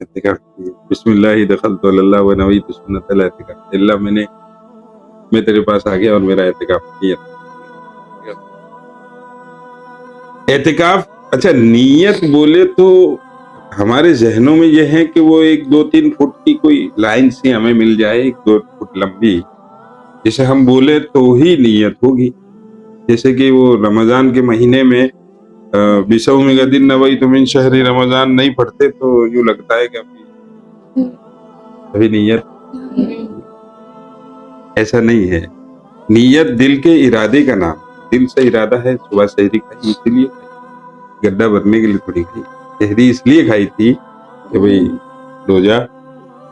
اعتکاف کی بسم اللہ دخلت علی اللہ و نویت سنت الاعتکاف، اللہ میں تیرے پاس آ گیا اور میرا اعتکاف کیا۔ اعتکاف، اچھا نیت بولے تو ہمارے ذہنوں میں یہ ہے کہ وہ 1-2-3 فٹ کی کوئی لائن سی ہمیں مل جائے، 1-2 فٹ لمبی، جسے ہم بولے تو ہی نیت ہوگی۔ جیسے کہ وہ رمضان کے مہینے میں بِصَوْمِ غَدٍ نَوَیْتُ مِنْ شَهْرِ رمضان نہیں پڑھتے تو یوں لگتا ہے کہ ابھی نیت، ایسا نہیں ہے۔ نیت دل کے ارادے کا نام، دل سے ارادہ ہے صبح سحری کھائی، اسی لیے کھائی، گڈھا بھرنے کے لیے تھوڑی کھائی، سحری اس لیے کھائی تھی کہ بھئی روزہ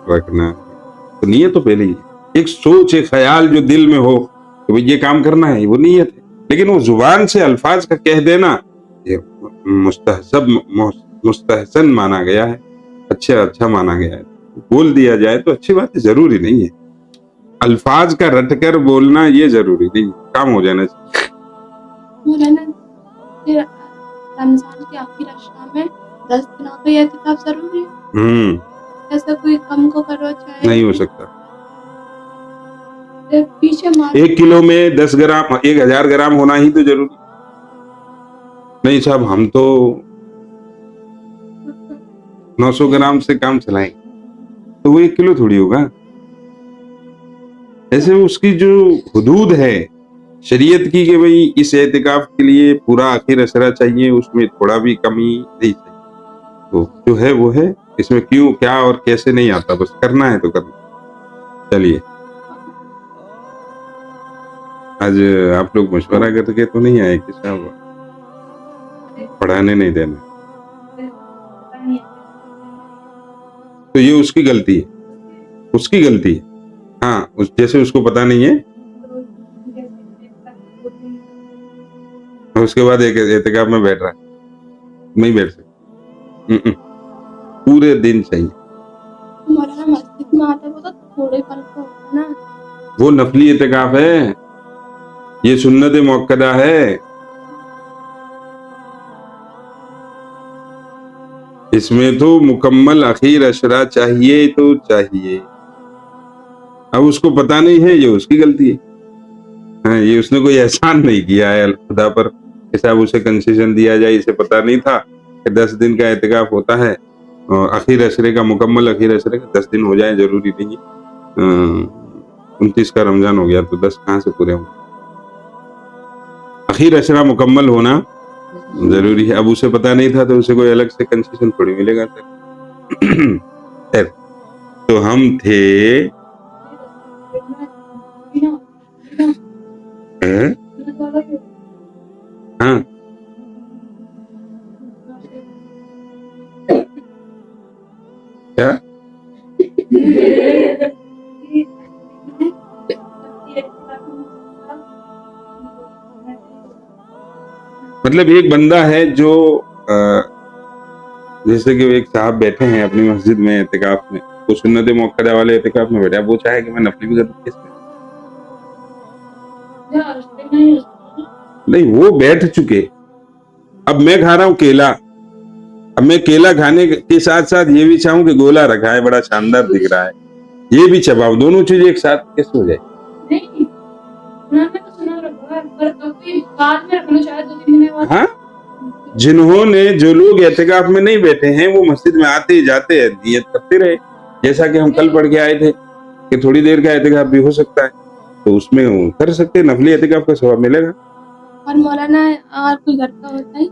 رکھنا ہے، تو نیت تو پہلے ہی ہے۔ ایک سوچ، ایک خیال جو دل میں ہو کہ بھئی یہ کام کرنا ہے، وہ نیت ہے، لیکن وہ زبان سے الفاظ کا کہہ دینا یہ مستحسن مانا گیا ہے، اچھا مانا گیا ہے، بول دیا جائے تو اچھی بات ہے، ضروری نہیں ہے۔ الفاظ کا رٹ کر بولنا یہ ضروری نہیں، کام ہو جانا چاہیے۔ مولانا رمضان کے آخر اشرا میں 10 دنوں کا یہ اعتکاف ضروری ہے؟ ایسا کوئی کم کو کرو چاہے نہیں ہو سکتا۔ پیچھے 1 کلو میں 10 گرام، 1000 گرام ہونا ہی تو ضروری نہیں صاحب، ہم تو 900 گرام سے کام چلائیں تو وہ 1 کلو تھوڑی ہوگا۔ ایسے اس کی جو حدود ہے شریعت کی کہ بھئی اس اعتکاف کے لیے پورا آخر اشرا چاہیے، اس میں تھوڑا بھی کمی نہیں چاہیے، تو جو ہے وہ ہے، اس میں کیوں کیا اور کیسے نہیں آتا، بس کرنا ہے تو کرنا۔ چلیے آج آپ لوگ مشورہ کر کے تو نہیں آئے کہ صاحب پڑھانے نہیں دینا، تو یہ اس کی غلطی ہے، اس کی غلطی ہے۔ ہاں جیسے اس کو پتا نہیں ہے اور اس کے بعد ایک اعتکاف میں بیٹھ رہا ہے، نہیں بیٹھ سکتا، پورے دن چاہیے۔ مولانا مسجد میں آتا تو تھوڑے فرق ہوتا نا، وہ نفلی اعتکاف ہے، یہ سنت مؤکدہ ہے، اس میں تو مکمل اخیر اشرا چاہیے تو چاہیے۔ اب اس کو پتا نہیں ہے، یہ اس کی غلطی ہے، ہاں یہ اس نے کوئی احسان نہیں کیا ہے خدا پر کہ صاحب اسے کنسیشن دیا جائے، اسے پتا نہیں تھا کہ 10 دن کا اعتکاف ہوتا ہے، اور اخیر اشرے کا مکمل اخیر اشرے کا 10 دن ہو جائے ضروری نہیں ہے، 29 کا رمضان ہو گیا تو 10 کہاں سے پورے ہوں؟ اخیر اشرا مکمل ہونا ضروری ہے۔ اب اسے پتا نہیں تھا تو اسے کوئی الگ سے کنسیشن تھوڑی ملے گا۔ خیر، تو ہم تھے ہاں کیا مطلب ایک بندہ ہے جو جیسے کہ ایک صاحب بیٹھے ہیں اپنی مسجد میں اعتکاف میں، وہ سنت مؤکدہ والے اعتکاف میں بیٹھا، وہ چاہے کہ میں نفلی بھی کروں، کس میں نہیں، وہ بیٹھ چکے۔ اب میں کھا رہا ہوں کیلا، اب میں کیلا کھانے کے ساتھ ساتھ یہ بھی چاہوں کہ گولا رکھا ہے بڑا شاندار دکھ رہا ہے، یہ بھی چباؤ، دونوں چیزیں ایک ساتھ کیسے ہو جائے؟ ہاں، جنہوں نے، جو لوگ اعتکاف میں نہیں بیٹھے ہیں وہ مسجد میں آتے جاتے ہیں، نیت کرتے رہے، جیسا کہ ہم کل پڑھ کے آئے تھے کہ تھوڑی دیر کا اعتکاف بھی ہو سکتا ہے، تو اس میں کر سکتے ہیں، نفلی اعتکاف کا ثواب ملے گا۔ اور مولانا اور کوئی گھر کا ہوتا ہے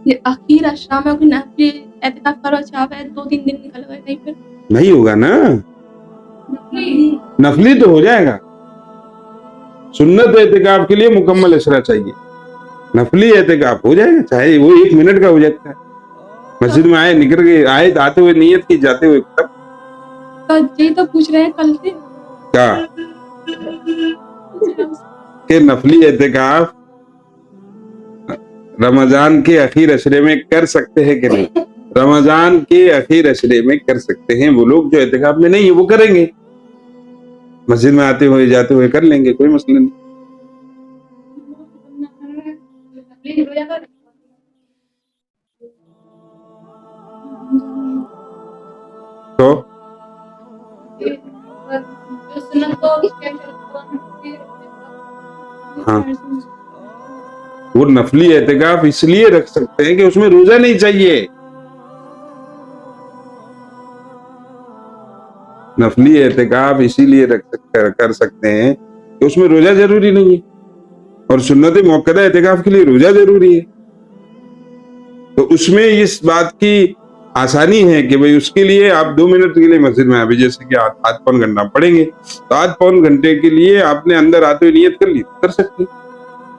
یہ آخر اشرا میں کوئی نفلی اعتکاف کرو چاہے 2-3 دن نکل گئے نہیں، پھر نہیں ہوگا نا، نفلی تو ہو جائے گا، سنت اعتکاف کے لیے مکمل اشرا چاہیے، نفلی اعتکاف ہو جائے گا چاہے وہ 1 منٹ کا ہو جاتا ہے، مسجد میں آئے نکل گئے، آئے آتے ہوئے نیت کی، جاتے ہوئے یہی تو پوچھ رہے ہیں کل سے کیا کہ نفلی اعتکاف رمضان کے اخیر اشرے میں کر سکتے ہیں کہ نہیں؟ رمضان کے اخیر اشرے میں کر سکتے ہیں، وہ لوگ جو اعتکاف میں نہیں ہے وہ کریں گے، مسجد میں آتے ہوئے جاتے ہوئے کر لیں گے، کوئی مسئلہ نہیں۔ ہاں وہ نفلی اعتکاف اس لیے رکھ سکتے ہیں کہ اس میں روزہ نہیں چاہیے. نفلی اعتکاف اسی لیے کر سکتے ہیں کہ اس میں روزہ ضروری نہیں ہے, اور سنت موقدہ اعتکاف کے لیے روزہ ضروری ہے. تو اس میں اس بات کی آسانی ہے کہ بھئی اس کے لیے آپ 2 منٹ کے لیے مسجد میں ابھی جیسے کہ آدھ پون گھنٹہ پڑھیں گے تو آدھ پون گھنٹے کے لیے آپ نے اندر آتے ہوئے نیت کر لی, کر سکتے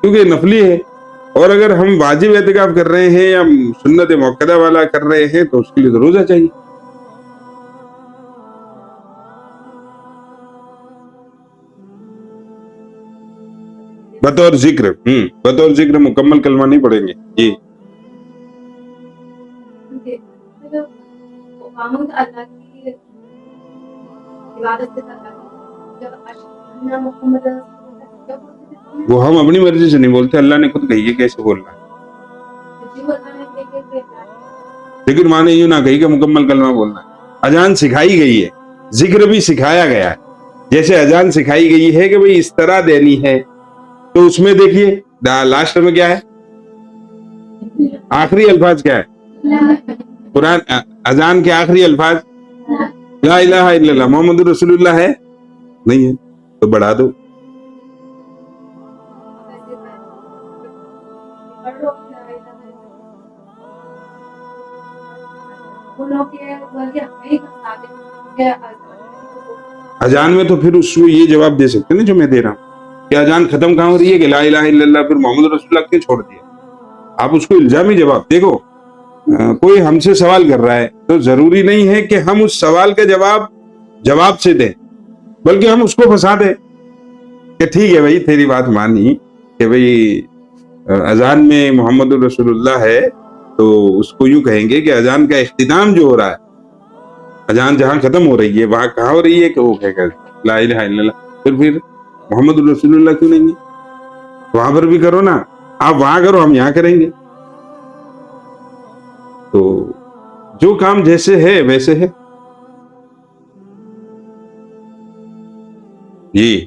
کیونکہ نفلی ہے. اور اگر ہم واجب اعتکاف کر رہے ہیں یا سنت موقدہ والا کر رہے ہیں تو اس کے لیے تو روزہ چاہیے. بطور ذکر مکمل کلمہ نہیں پڑھیں گے. جی وہ ہم اپنی مرضی سے نہیں بولتے, اللہ نے خود کہی ہے کیسے بولنا ہے. ذکر مانے یوں نہ کہی کہ مکمل کلمہ بولنا ہے. اذان سکھائی گئی ہے, ذکر بھی سکھایا گیا ہے. جیسے اذان سکھائی گئی ہے کہ بھئی اس طرح دینی ہے, تو اس میں دیکھیے لاسٹ میں کیا ہے, آخری الفاظ کیا ہے, قرآن اذان کے آخری الفاظ لا الہ الا اللہ محمد رسول اللہ ہے, نہیں ہے تو بڑھا دو. اذان میں تو پھر اس کو یہ جواب دے سکتے نا جو میں دے رہا ہوں کہ اذان ختم کہاں ہو رہی ہے کہ لا الہ الا اللہ پھر محمد رسول اللہ کیوں چھوڑ دیا. آپ اس کو الزامی جواب دیکھو, کوئی ہم سے سوال کر رہا ہے تو ضروری نہیں ہے کہ ہم اس سوال کا جواب سے دیں, بلکہ ہم اس کو پھنسا دیں کہ ٹھیک ہے بھائی تیری بات مانی کہ بھئی اذان میں محمد رسول اللہ ہے, تو اس کو یوں کہیں گے کہ اذان کا اختتام جو ہو رہا ہے, اذان جہاں ختم ہو رہی ہے وہاں کہاں ہو رہی ہے کہ وہ کہہ کر لا الہ الا اللہ, پھر محمد رسول اللہ کیوں نہیں ہے, وہاں پر بھی کرو نا, آپ وہاں کرو ہم یہاں کریں گے. تو جو کام جیسے ہے ویسے ہے. جی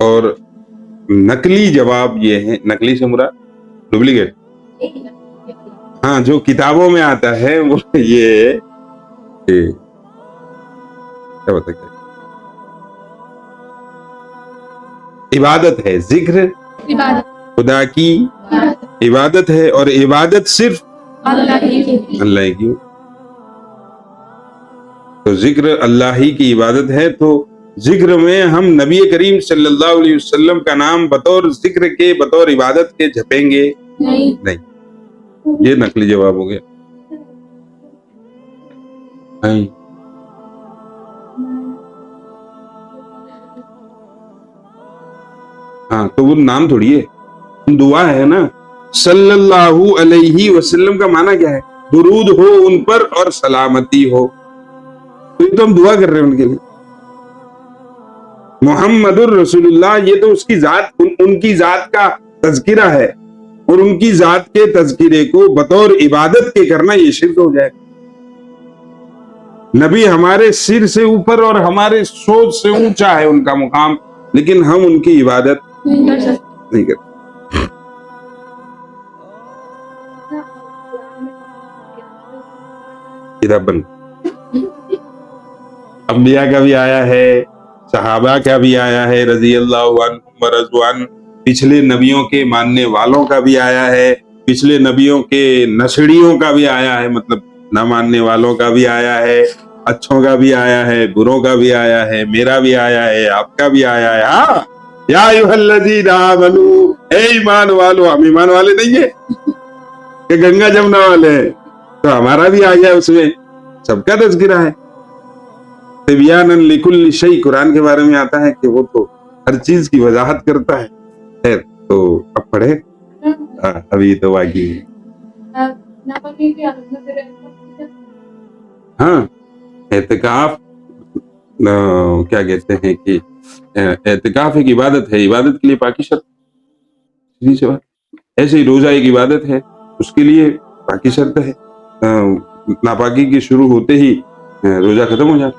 اور نقلی جواب یہ ہے, نقلی سے مراد ڈپلیکیٹ, ہاں جو کتابوں میں آتا ہے وہ یہ کیا بتا ہے, عبادت ہے, ذکر خدا کی عبادت ہے, اور عبادت صرف اللہ کی. تو ذکر اللہ ہی کی عبادت ہے, تو ذکر میں ہم نبی کریم صلی اللہ علیہ وسلم کا نام بطور ذکر کے بطور عبادت کے جپیں گے نہیں. یہ نقلی جواب ہو گیا. ہاں تو وہ نام تھوڑی ہے, دعا ہے نا. صلی اللہ علیہ وسلم کا معنی کیا ہے, درود ہو ان پر اور سلامتی ہو, تو یہ تو ہم دعا کر رہے ہیں ان کے لیے. محمد الرسول اللہ یہ تو اس کی ذات, ان کی ذات کا تذکرہ ہے, اور ان کی ذات کے تذکرے کو بطور عبادت کے کرنا یہ شرک ہو جائے. نبی ہمارے سر سے اوپر اور ہمارے سوچ سے اونچا ہے ان کا مقام, لیکن ہم ان کی عبادت نہیں کرتے. کتاب بند. انبیاء کا بھی آیا ہے, صحابہ کا بھی آیا ہے رضی اللہ عنہم ورضوان, پچھلے نبیوں کے ماننے والوں کا بھی آیا ہے, پچھلے نبیوں کے نشڑیوں کا بھی آیا ہے, مطلب نہ ماننے والوں کا بھی آیا ہے, اچھوں کا بھی آیا ہے, بروں کا بھی آیا ہے, میرا بھی آیا ہے, آپ کا بھی آیا ہے. ہاں یا ایھا الذین آمنو, اے ایمان والو. ہم ایمان والے نہیں ہیں کہ گنگا جمنا والے ہیں, تو ہمارا بھی آ گیا, اس میں سب کا تذکرہ ہے. تبیانا لکل شیء قرآن کے بارے میں آتا ہے کہ وہ تو ہر چیز کی وضاحت کرتا ہے. خیر تو اب پڑھے, ابھی تو باقی ہاں اعتکاف کیا کہتے ہیں کہ اعتکاف ایک عبادت ہے, عبادت کے لیے پاکی شرط, ایسے ہی روزہ ایک عبادت ہے, اس کے لیے پاکی شرط ہے. ناپاکی کے شروع ہوتے ہی روزہ ختم ہو جاتا.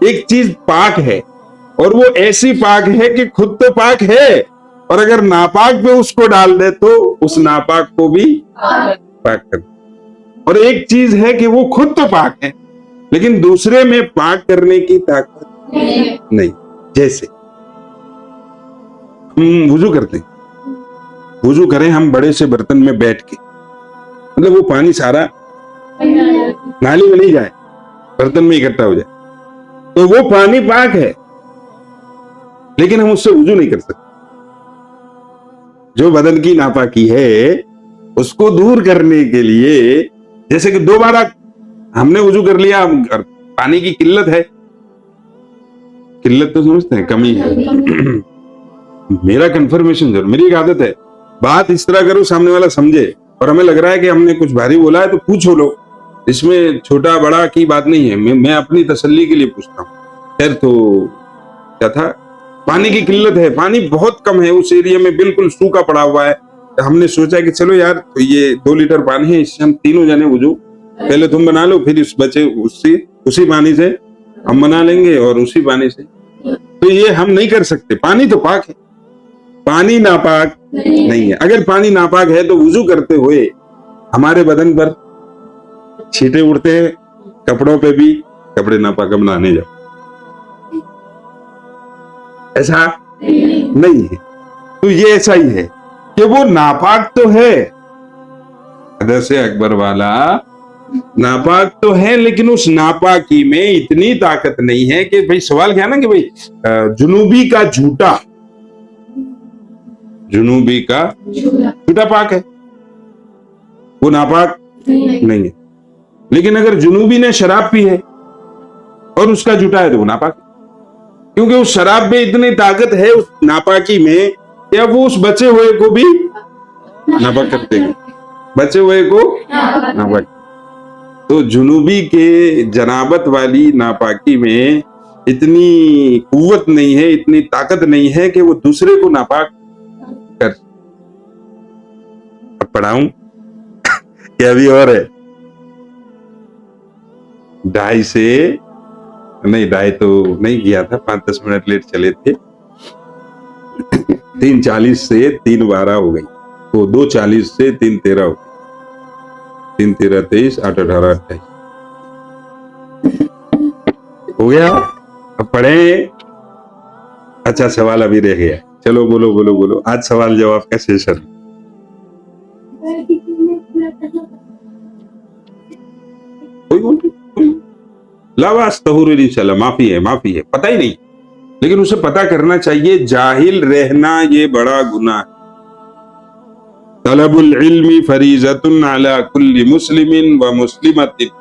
ایک چیز پاک ہے اور وہ ایسی پاک ہے کہ خود تو پاک ہے اور اگر ناپاک پہ اس کو ڈال دے تو اس ناپاک کو بھی پاک کر دے. اور ایک چیز ہے کہ وہ خود تو پاک ہے لیکن دوسرے میں پاک کرنے کی طاقت نہیں. جیسے ہم وضو کرتے ہیں, وضو کریں ہم بڑے سے برتن میں بیٹھ کے, مطلب وہ پانی سارا نالی میں نہیں جائے, برتن میں اکٹھا ہو جائے تو وہ پانی پاک ہے لیکن ہم اس سے وضو نہیں کر سکتے. جو بدن کی ناپاکی ہے اس کو دور کرنے کے لیے, جیسے کہ دوبارہ ہم نے وضو کر لیا, پانی کی قلت ہے, قلت تو سمجھتے ہیں کمی ہے, میرا کنفرمیشن ضرور, میری ایک عادت ہے بات اس طرح کرو سامنے والا سمجھے, اور ہمیں لگ رہا ہے کہ ہم نے کچھ بھاری بولا ہے تو پوچھو لو, اس میں چھوٹا بڑا کی بات نہیں ہے, میں اپنی تسلی کے لیے پوچھتا ہوں. خیر تو کیا تھا, پانی کی قلت ہے, پانی بہت کم ہے اس ایریا میں, بالکل سوکھا پڑا ہوا ہے. ہم نے سوچا کہ چلو یار یہ 2 لیٹر پانی ہے, اس سے ہم تینوں جنے وضو, پہلے تم بنا لو پھر اس بچے اسی پانی سے ہم بنا لیں گے اور اسی پانی سے. تو یہ ہم نہیں کر سکتے, پانی تو پاک ہے, پانی ناپاک نہیں ہے. اگر پانی ناپاک ہے تو وضو کرتے ہوئے ہمارے بدن پر چھینٹے اڑتے ہیں, کپڑوں پہ بھی, کپڑے ناپاک بنانے جاؤ, ایسا نہیں ہے. تو یہ ایسا ہی ہے کہ وہ ناپاک تو ہے, حدث اکبر والا ناپاک تو ہے لیکن اس ناپاکی میں اتنی طاقت نہیں ہے کہ بھئی سوال کیا نا کہ بھئی جنوبی کا جھوٹا, جنوبی کا جھوٹا پاک ہے, وہ ناپاک نہیں ہے. لیکن اگر جنوبی نے شراب پی ہے اور اس کا جھوٹا ہے تو وہ ناپاک ہے, کیونکہ اس شراب میں اتنی طاقت ہے اس ناپاکی میں کہ اب وہ اس بچے ہوئے کو بھی ناپاک کر دے گا, بچے ہوئے کو ناپاک. تو جنوبی کے جنابت والی ناپاکی میں اتنی قوت نہیں ہے, اتنی طاقت نہیں ہے کہ وہ دوسرے کو ناپاک کر. اب پڑھاؤں کہ ابھی اور ہے, 2:30 تو نہیں کیا تھا, 5-10 منٹ لیٹ چلے تھے. 3:40 سے 3:12 ہو گئی, تو 2:40 سے 3:13 ہو گئی, 3:13 23 8 18 28 ہو گیا. اب پڑھیں. اچھا سوال ابھی رہ گیا, چلو بولو بولو بولو, آج سوال جواب کا سیشن. لا واستغفر انشاءاللہ, معافی ہے, معافی ہے, پتہ ہی نہیں, لیکن اسے پتہ کرنا چاہیے. جاہل رہنا یہ بڑا گناہ ہے. طلب العلم فریضۃ علی کل مسلم و مسلمۃ, ایک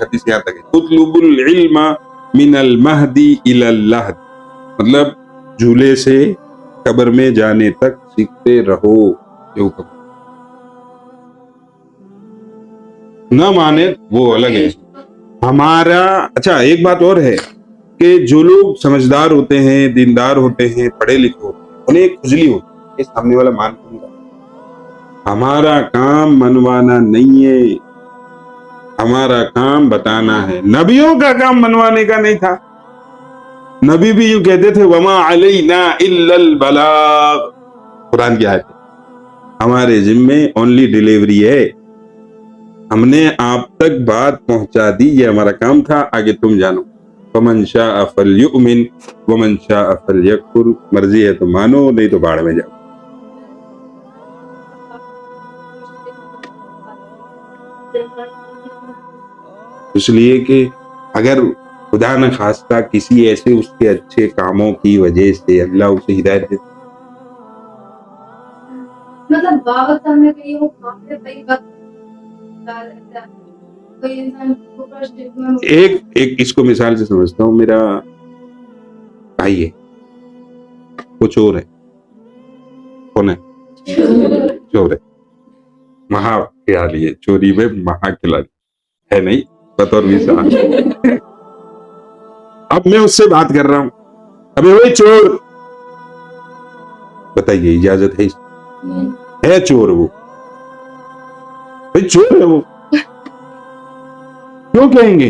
حدیث یہاں تک ہے, اطلب العلم من المہدی الی اللحد, مطلب جھولے سے قبر میں جانے تک سیکھتے رہو. نہ مانے وہ الگ ہے ہمارا. اچھا ایک بات اور ہے کہ جو لوگ سمجھدار ہوتے ہیں, دیندار ہوتے ہیں, پڑھے لکھے ہوتے ہیں, انہیں ایک کھجلی ہوتی ہے, سامنے والا مان کیوں نہیں رہا. ہمارا کام منوانا نہیں ہے, ہمارا کام بتانا ہے. نبیوں کا کام منوانے کا نہیں تھا, نبی بھی یوں کہتے تھے وما علینا الا البلاغ, قرآن کی آیت ہے, ہمارے ذمے اونلی ڈیلیوری ہے, ہم نے آپ تک بات پہنچا دی, یہ ہمارا کام تھا, آگے تم جانو. فمن شاء فلیؤمن ومن شاء فلیکفر, مرضی ہے تو مانو نہیں تو باڑ میں جاؤ. اس لیے کہ اگر خدا نہ خواستہ کسی ایسے اس کے اچھے کاموں کی وجہ سے اللہ اسے ہدایت دے, مطلب دعوت کرنے کے لیے وہ کافی صحیح بات. ایک اس کو مثال سے سمجھتا ہوں, میرا بھائی ہے, وہ چور ہے. کون ہے؟ چور ہے. مہا کھلا لیے, چوری میں مہا کھلا ہے نہیں بطور مثال. اب میں اس سے بات کر رہا ہوں, ابھی وہی چور, بتائیے اجازت ہے چور, وہ چور ہے, وہ کیوں کہیں گے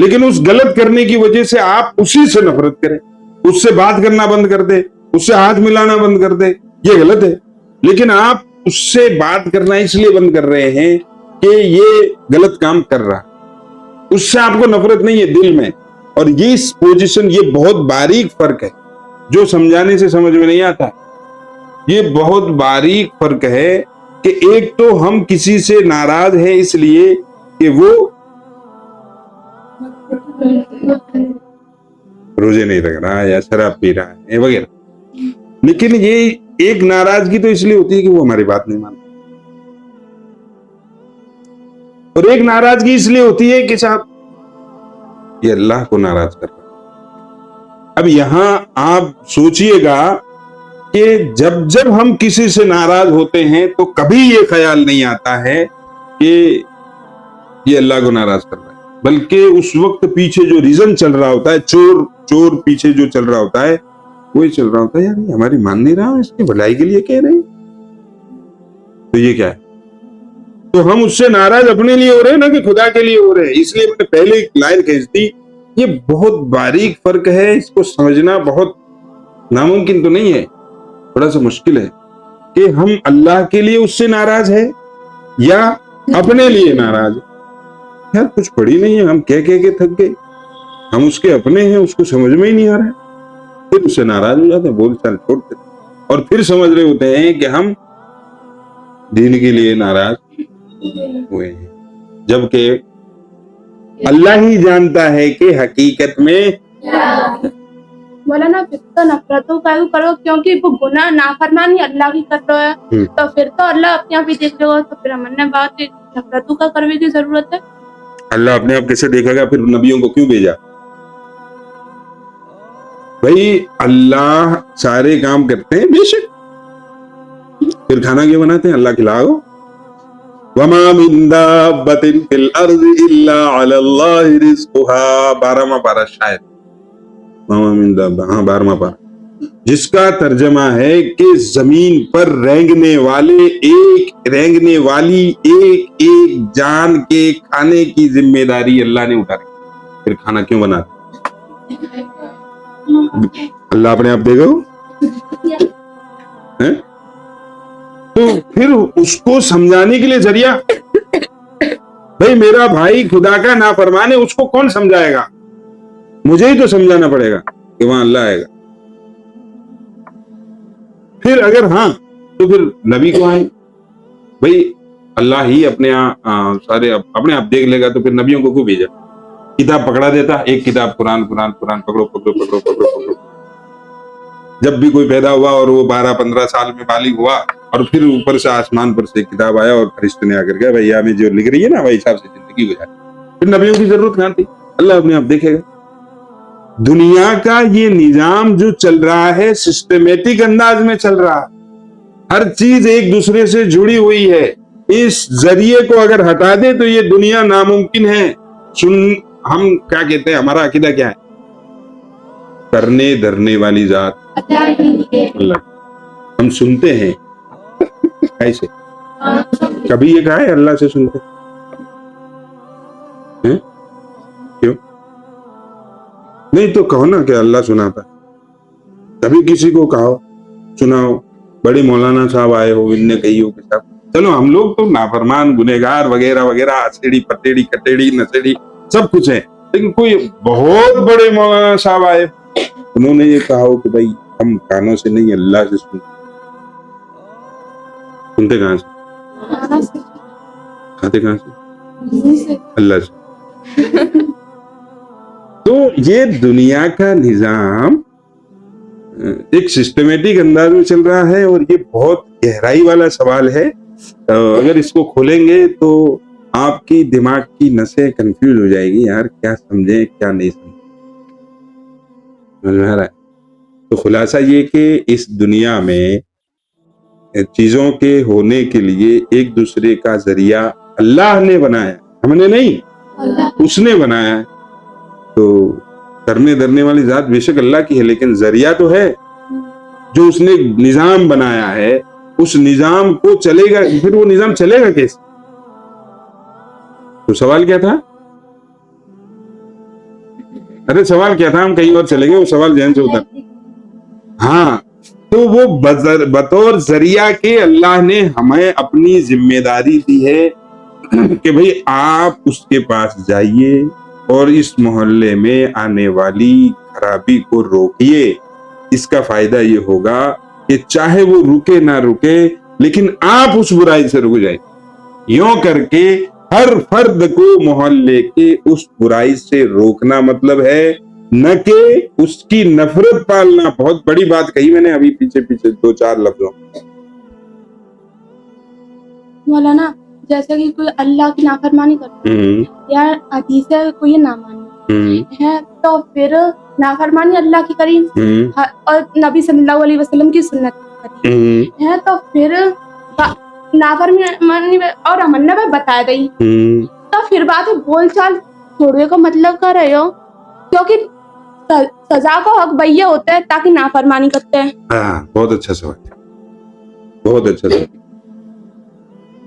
لیکن اس غلط کرنے کی وجہ سے آپ اسی سے نفرت کریں, اس سے بات کرنا بند کر دیں, اس سے ہاتھ ملانا بند کر دیں, یہ غلط ہے. لیکن آپ اس سے بات کرنا اس لیے بند کر رہے ہیں کہ یہ غلط کام کر رہا, اس سے آپ کو نفرت نہیں ہے دل میں. اور یہ پوزیشن, یہ بہت باریک فرق ہے جو سمجھانے سے سمجھ میں نہیں آتا. یہ بہت باریک فرق ہے کہ ایک تو ہم کسی سے ناراض ہیں اس لیے کہ وہ روزے نہیں رکھ رہا یا شراب پی رہا ہے وغیرہ, لیکن یہ ایک ناراضگی تو اس لیے ہوتی ہے کہ وہ ہماری بات نہیں مانتا, اور ایک ناراضگی اس لیے ہوتی ہے کہ صاحب یہ اللہ کو ناراض کر رہا ہے. اب یہاں آپ سوچئے گا کہ جب ہم کسی سے ناراض ہوتے ہیں تو کبھی یہ خیال نہیں آتا ہے کہ یہ اللہ کو ناراض کر رہا ہے, بلکہ اس وقت پیچھے جو ریزن چل رہا ہوتا ہے, چور پیچھے جو چل رہا ہوتا ہے, وہی چل رہا ہوتا ہے یار یہ ہماری مان نہیں رہا, اس کی بھلائی کے لیے کہہ رہے ہیں. تو یہ کیا ہے؟ تو ہم اس سے ناراض اپنے لیے ہو رہے ہیں نا کہ خدا کے لیے ہو رہے ہیں. اس لیے میں نے پہلے ایک لائن کھینچ دی, یہ بہت باریک فرق ہے, اس کو سمجھنا بہت ناممکن تو نہیں ہے, تھوڑا سا مشکل ہے کہ ہم اللہ کے لیے اس سے ناراض ہے یا اپنے لیے ناراض ہے. یار کچھ پڑی نہیں ہے, ہم کہہ کے تھک گئے, ہم اس کے اپنے ہیں, اس کو سمجھ میں ہی نہیں آ رہا ہے, پھر اس سے ناراض ہو جاتے ہیں, بول چال چھوڑ دیتے, اور پھر سمجھ رہے ہوتے ہیں کہ ہم دین کے لیے ناراض ہوئے ہیں, جبکہ اللہ ہی جانتا ہے کہ حقیقت میں مولانا پھر تو نفرتوں کا کرو, کیونکہ وہ گناہ نافرمانی اللہ کی کر رہا ہے, تو پھر تو اللہ اپنے آپ ہی دیکھ لے گا, تو پھر ہمیں بات نفرتوں کا کرنے کی ضرورت ہے. اللہ اپنے آپ کیسے دیکھے گا؟ پھر نبیوں کو کیوں بھیجا؟ بھائی اللہ سارے کام کرتے ہیں بے شک, پھر کھانا کیوں بناتے ہیں؟ اللہ کھلاؤ. وَمَا مِن دَابَّةٍ فِي الْأَرْضِ إِلَّا عَلَى اللَّهِ رِزْقُهَا, 12واں پارہ شاید, وَمَا مِن دَابَّةٍ, ہاں 12واں پارہ, جس کا ترجمہ ہے کہ زمین پر رینگنے والی ایک جان کے کھانے کی ذمہ داری اللہ نے اٹھا رکھی, پھر کھانا کیوں بناتے؟ اللہ اپنے آپ دے گا. تو پھر اس کو سمجھانے کے لیے ذریعہ, بھائی میرا بھائی خدا کا نافرمان ہے, اس کو کون سمجھائے گا؟ مجھے ہی تو سمجھانا پڑے گا کہ وہاں اللہ آئے گا. پھر اگر ہاں تو پھر نبی کو آئے, بھائی اللہ ہی اپنے اپنے آپ دیکھ لے گا, تو پھر نبیوں کو کیوں بھیجا؟ کتاب پکڑا دیتا, ایک کتاب قرآن پکڑو. جب بھی کوئی پیدا ہوا اور وہ 12-15 سال میں بالغ ہوا, اور پھر اوپر سے آسمان پر سے کتاب آیا اور فرشتے نے آ کر کے بھائی ہمیں جو لکھ رہی ہے نا وہی حساب سے زندگی گزار, پھر نبیوں کی ضرورت کہاں تھی؟ اللہ اپنے آپ دیکھے گا. دنیا کا یہ نظام جو چل رہا ہے سسٹمیٹک انداز میں چل رہا, ہر چیز ایک دوسرے سے جڑی ہوئی ہے. اس ذریعے کو اگر ہٹا دیں تو یہ دنیا ناممکن ہے. ہم کیا کہتے ہیں, ہمارا عقیدہ کیا ہے؟ کرنے دھرنے والی ذات اللہ. ہم سنتے ہیں ایسے, کبھی یہ کہا ہے اللہ سے سنتے ہیں؟ کیوں نہیں؟ تو کہو نا کہ اللہ سناتا, کبھی کسی کو کہو سناؤ. بڑے مولانا صاحب آئے ہو, ان نے کہی ہو کہ صاحب چلو ہم لوگ تو نافرمان گنہگار وغیرہ وغیرہ, اسیڑی پٹیڑی کٹیڑی نسیڑی سب کچھ ہے, لیکن کوئی بہت بڑے مولانا صاحب آئے, انہوں نے یہ کہا ہو کہ بھائی ہم کانوں سے نہیں اللہ سے سنتے کہاں سے؟ کھاتے کہاں سے؟ اللہ سے. تو یہ دنیا کا نظام ایک سسٹمیٹک انداز میں چل رہا ہے, اور یہ بہت گہرائی والا سوال ہے. اگر اس کو کھولیں گے تو آپ کی دماغ کی نسیں کنفیوز ہو جائے گی, یار کیا سمجھیں کیا نہیں سمجھیں. سمجھ میں آ رہا ہے؟ تو خلاصہ یہ کہ اس دنیا میں چیزوں کے ہونے کے لیے ایک دوسرے کا ذریعہ اللہ نے بنایا, ہم نے نہیں, اس نے بنایا ہے. تو کرنے دھرنے والی ذات بے شک اللہ کی ہے, لیکن ذریعہ تو ہے جو اس نے نظام بنایا ہے. اس نظام کو چلے گا, پھر وہ نظام چلے گا کیسے؟ تو سوال کیا تھا؟ ارے سوال کیا تھا؟ ہم کہیں اور چلے گئے، وہ سوال ذہن سے اتر. ہاں، تو وہ بطور ذریعہ کے اللہ نے ہمیں اپنی ذمہ داری دی ہے کہ بھئی آپ اس کے پاس جائیے اور اس محلے میں آنے والی خرابی کو روکیے. اس کا فائدہ یہ ہوگا کہ چاہے وہ رکے نہ رکے لیکن آپ اس برائی سے رک جائیں. یوں کر کے ہر فرد کو محلے کے اس برائی سے روکنا مطلب ہے، نہ کہ اس کی نفرت پالنا. بہت بڑی بات کہی میں نے ابھی پیچھے 2-4 لفظوں. مولانا جیسے کہ کوئی اللہ کی نافرمانی کرتا ہے یا حدیث کوئی نہ مانے ہے تو پھر نافرمانی اللہ کی کری اور نبی صلی اللہ علیہ وسلم کی سنت کری ہے تو پھر نافرمانی اور امن میں بتا گئی تو پھر بات ہے بول چال چھوڑنے کا مطلب کر رہے ہو، کیونکہ سزا کو حق بھیا ہوتا ہے تاکہ نافرمانی کرتے ہیں. بہت اچھا سوال، بہت اچھا سوال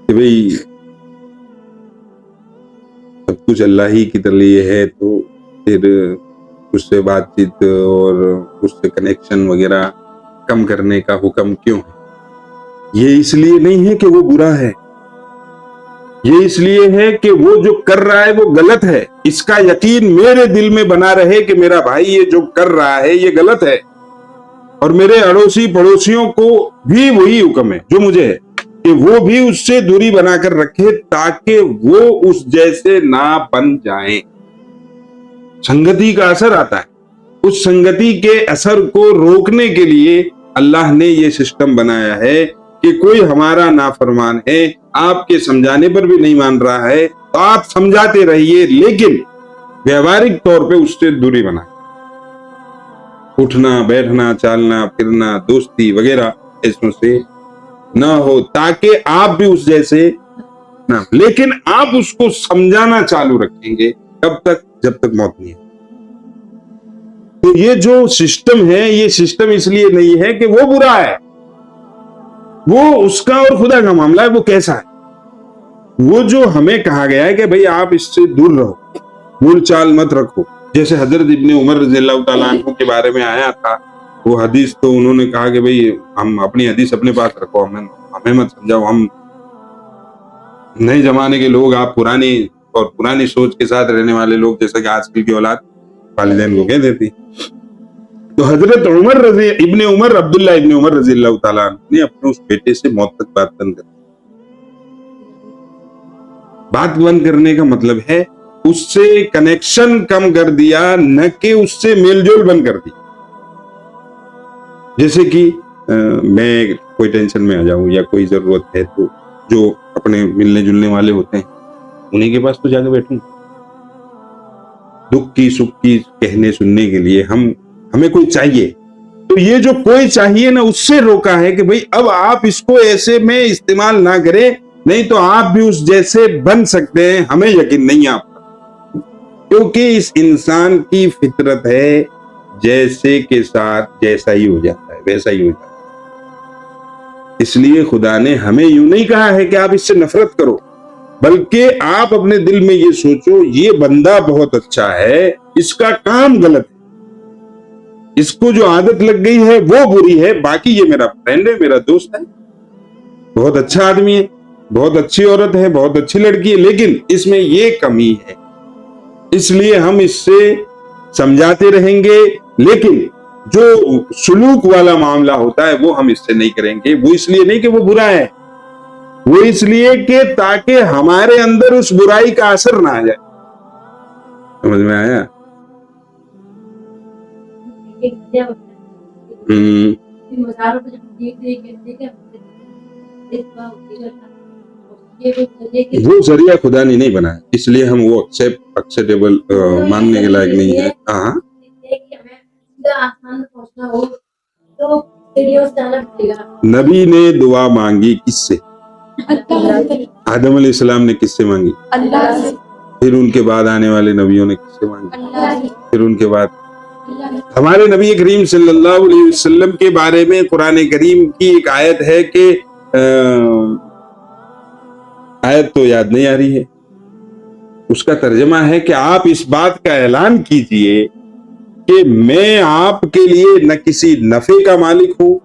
کہ بھئی سب کچھ اللہ ہی کی طرف یہ ہے تو پھر اس سے بات چیت اور اس سے کنیکشن وغیرہ کم کرنے کا حکم کیوں ہے؟ یہ اس لیے نہیں ہے کہ وہ برا ہے، یہ اس لیے ہے کہ وہ جو کر رہا ہے وہ غلط ہے. اس کا یقین میرے دل میں بنا رہے کہ میرا بھائی یہ جو کر رہا ہے یہ غلط ہے، اور میرے اڑوسی پڑوسیوں کو بھی وہی حکم ہے جو مجھے ہے کہ وہ بھی اس سے دوری بنا کر رکھے تاکہ وہ اس جیسے نہ بن جائیں. سنگتی کا اثر آتا ہے، اس سنگتی کے اثر کو روکنے کے لیے اللہ نے یہ سسٹم بنایا ہے کہ کوئی ہمارا نافرمان ہے، آپ کے سمجھانے پر بھی نہیں مان رہا ہے تو آپ سمجھاتے رہیے لیکن ویوہارک طور پہ اس سے دوری بنائیں. اٹھنا بیٹھنا چالنا پھرنا دوستی وغیرہ اس میں سے نہ ہو تاکہ آپ بھی اس جیسے نہ، لیکن آپ اس کو سمجھانا چالو رکھیں گے کب تک؟ جب تک موت نہیں ہے. تو یہ جو سسٹم ہے یہ سسٹم اس لیے نہیں ہے کہ وہ برا ہے، وہ اس کا اور خدا کا معاملہ ہے. وہ کیسا ہے؟ وہ جو ہمیں کہا گیا ہے کہ بھئی آپ اس سے دور رہو، بول چال مت رکھو. جیسے حضرت ابن عمر رضی اللہ تعالیٰ عنہ کے بارے میں آیا تھا وہ حدیث، تو انہوں نے کہا کہ بھئی ہم اپنی حدیث اپنے پاس رکھو، ہمیں مت سمجھاؤ. ہم نئے زمانے کے لوگ، آپ پرانی سوچ کے ساتھ رہنے والے لوگ، جیسا کہ آج کل کی اولاد والدین کو کہہ دیتی. تو حضرت ابن عمر عبداللہ ابن عمر رضی اللہ تعالیٰ عنہ نے اپنے اس بیٹے سے موت تک بات بند کر دی. بات بند کرنے کا مطلب ہے اس سے کنیکشن کم کر دیا، نہ کہ اس سے میل جول بند کر دی. جیسے کہ میں کوئی ٹینشن میں آ جاؤں یا کوئی ضرورت ہے تو جو اپنے ملنے جلنے والے ہوتے ہیں انہیں کے پاس تو جا کے بیٹھوں، دکھ کی سکھ کی کہنے سننے کے لیے ہمیں کوئی چاہیے. تو یہ جو کوئی چاہیے نا، اس سے روکا ہے کہ بھئی اب آپ اس کو ایسے میں استعمال نہ کریں، نہیں تو آپ بھی اس جیسے بن سکتے ہیں. ہمیں یقین نہیں آپ پر، کیونکہ اس انسان کی فطرت ہے جیسے کے ساتھ جیسا ہی ہو جاتا ہے ویسا ہی ہو جاتا ہے. اس لیے خدا نے ہمیں یوں نہیں کہا ہے کہ آپ اس سے نفرت کرو، بلکہ آپ اپنے دل میں یہ سوچو یہ بندہ بہت اچھا ہے، اس کا کام غلط ہے، اس کو جو عادت لگ گئی ہے وہ بری ہے، باقی یہ میرا فرینڈ ہے، میرا دوست ہے، بہت اچھا آدمی ہے، بہت اچھی عورت ہے، بہت اچھی لڑکی ہے، لیکن اس میں یہ کمی ہے. اس لیے ہم اس سے سمجھاتے رہیں گے، لیکن جو سلوک والا معاملہ ہوتا ہے وہ ہم اس سے نہیں کریں گے. وہ اس لیے نہیں کہ وہ برا ہے، وہ اس لیے کہ تاکہ ہمارے اندر اس برائی کا اثر نہ آ جائے. سمجھ میں آیا؟ وہ ذریعہ خدا نے نہیں بنایا، اس لیے ہم وہ ایکسیپٹیبل ماننے کے لائق نہیں ہے. ہاں نبی نے دعا مانگی کس سے؟ آدم علیہ السلام نے کس سے مانگی؟ اللہ سے. پھر ان کے بعد آنے والے نبیوں نے کس سے مانگی؟ اللہ سے. پھر ان کے بعد ہمارے نبی کریم صلی اللہ علیہ وسلم کے بارے میں قرآن کریم کی ایک آیت ہے کہ آیت تو یاد نہیں آ رہی ہے، اس کا ترجمہ ہے کہ آپ اس بات کا اعلان کیجئے کہ میں آپ کے لیے نہ کسی نفع کا مالک ہوں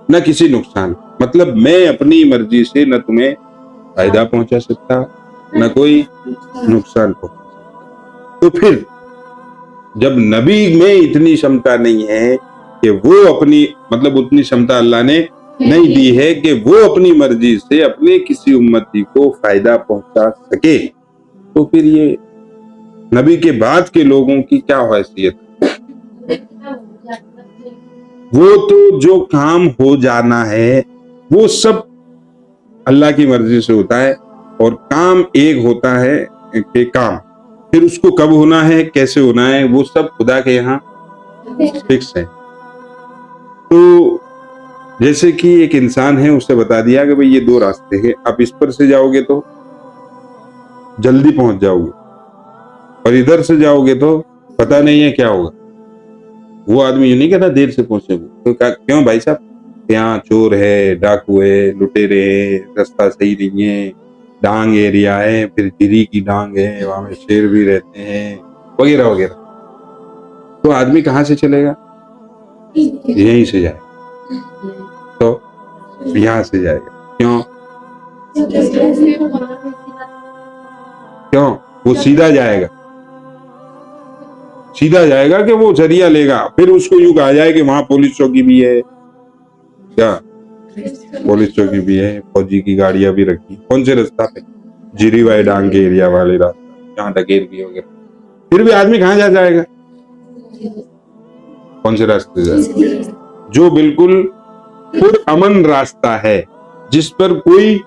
نہ کسی نقصان، مطلب میں اپنی مرضی سے نہ تمہیں فائدہ پہنچا سکتا نہ کوئی نقصان پہنچا سکتا۔ تو پھر جب نبی میں اتنی شمتا نہیں ہے کہ وہ اپنی مطلب اتنی شمتا اللہ نے نہیں دی ہے کہ وہ اپنی مرضی سے اپنے کسی امتی کو فائدہ پہنچا سکے، تو پھر یہ نبی کے بعد کے لوگوں کی کیا حیثیت؟ وہ تو جو کام ہو جانا ہے وہ سب اللہ کی مرضی سے ہوتا ہے، اور کام ایک ہوتا ہے کہ کام پھر اس کو کب ہونا ہے کیسے ہونا ہے وہ سب خدا کے یہاں فکس ہے۔ تو جیسے کہ ایک انسان ہے، اسے بتا دیا کہ بھئی یہ دو راستے ہیں، آپ اس پر سے جاؤ گے تو جلدی پہنچ جاؤ گے، اور ادھر سے جاؤ گے تو پتہ نہیں ہے کیا ہوگا۔ وہ آدمی یہ نہیں کہتا دیر سے پہنچے گا، تو کیوں بھائی صاحب؟ یہاں چور ہے، ڈاکو ہے، لٹیرے ہیں، رستہ صحیح نہیں ہے، ڈانگ ایریا ہے، پھر گری کی ڈانگ ہے، وہاں میں شیر بھی رہتے ہیں وغیرہ وغیرہ۔ تو آدمی کہاں سے چلے گا؟ یہیں سے جائے گا، تو یہاں سے جائے گا۔ کیوں؟ کیوں؟ وہ سیدھا جائے گا، سیدھا جائے گا کہ وہ ذریعہ لے گا، پھر اس کو یوں کہا جائے کہ وہاں پولیس چوکی بھی ہے، کیا پولیس چوکی بھی ہے، فوجی کی گاڑیاں بھی رکھی، کون سے راستہ پہ؟ جیری وائی ڈانگ کے ایریا والے راستہ جہاں ڈکیت بھی وغیرہ۔ پھر بھی آدمی کہاں جائے گا؟ کون سے راستے جائے گا؟ جو بالکل پر امن راستہ ہے، جس پر کوئی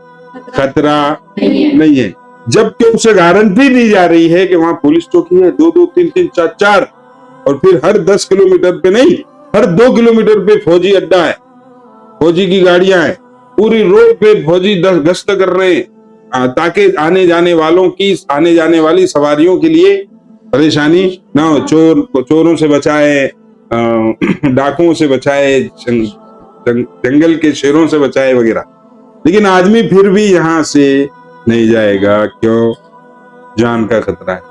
خطرہ نہیں ہے، جبکہ اسے گارنٹی دی جا رہی ہے کہ وہاں پولیس چوکی ہے، 2 3 4 اور پھر ہر 10 کلومیٹر پہ نہیں، ہر 2 کلومیٹر پہ فوجی اڈا ہے، فوجی کی گاڑیاں ہیں، پوری روڈ پہ فوجی گشت کر رہے ہیں تاکہ آنے جانے والی سواریوں کے لیے پریشانی نہ ہو، چوروں سے بچائے، ڈاکوؤں سے بچائے، جنگل کے شیروں سے بچائے وغیرہ۔ لیکن آدمی پھر بھی یہاں سے نہیں جائے گا، کیوں؟ جان کا خطرہ ہے۔